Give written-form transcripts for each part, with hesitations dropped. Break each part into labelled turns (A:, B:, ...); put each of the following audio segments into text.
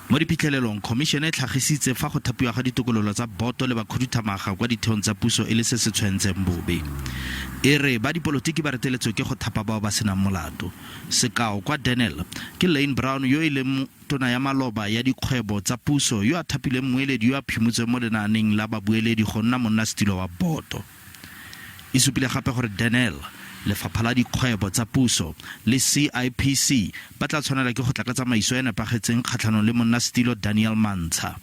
A: Mo diphihlelelong khomišene e tlhagisitse fa go thapiwa ga ditokololo tsa boto le bakhuduthamaga kwa ditheong tsa puso e le se se tshwentseng bobe. E re ba dipolitiki ba reteletswe ke go thapa bao ba senang molato. Sekao kwa Denel ke Lane Brown yo e leng tona ya maloba ya dikgwebo tsa puso yo a thapileng moeledi yo a phimotseng mo lenaaneng la babueledi go nna monnastilo wa boto. E supile gape gore Denel Lefapha la Dikgwebo tsa Puso le CIPC ba tla tshwanela ke go tla ka tsamaiso e nepagetseng kgatlhanong le monnastilo Daniel Mantsha.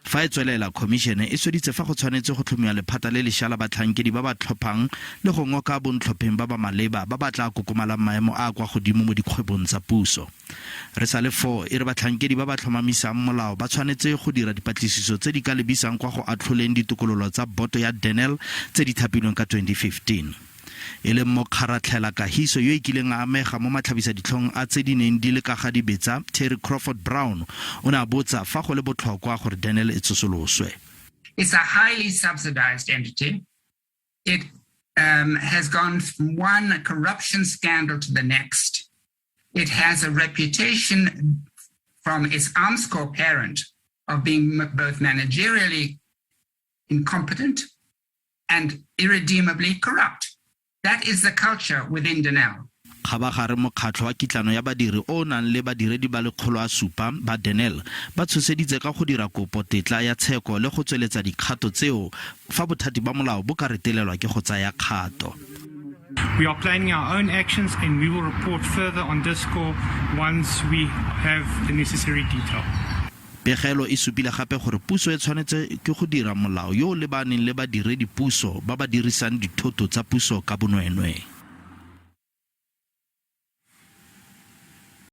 A: Fa e tswelela khomišene e sweditse fa go tshwanetse go tlhomiwa lephata le lešwa la batlhankedi ba ba tlhophang le go ngoka bontlhopheng ba ba maleba ba ba tla kokomalang maemo a kwa godimo mo dikgwebong tsa puso. Re sa le 4 e re batlhankedi ba ba tlhomamisang molao ba tshwanetse go dira dipatlisiso tse di ka lebisang kwa go atlholeng ditokololo tsa boto ya Denel tse di thapilweng ka 2015. E le mo kgaratlhela kahiso yo e kileng a amega mo matlhabisa ditlhong a tse di neng di le ka ga dibetsa Terry Crawford Brown o ne a botsa fa go le botlhokwa gore Denel e tsosoloswe.
B: It's a highly subsidized entity. It has gone from one corruption scandal to the next. It has a reputation from its arms corps parent of being both managerially incompetent and irredeemably corrupt. That is the culture within Denel.
A: Khabagare mokgatlho wa kitlano ya badiri o nang le badiredi ba 107 ba Denel ba tshoseditse ka go dira kopo tetla ya tsheko le go tsweletsa dikgato tseo fa bothati ba molao bo ka retelelwa ke go tsaya kgato.
C: We are planning our own actions and we will report further on this score once we have the necessary detail.
A: Pegelo e supile gape gore puso e tshwanetse ke go dira molao yo o lebaneng le badiredi puso ba ba dirisang dithoto tsa puso ka bonweenwee.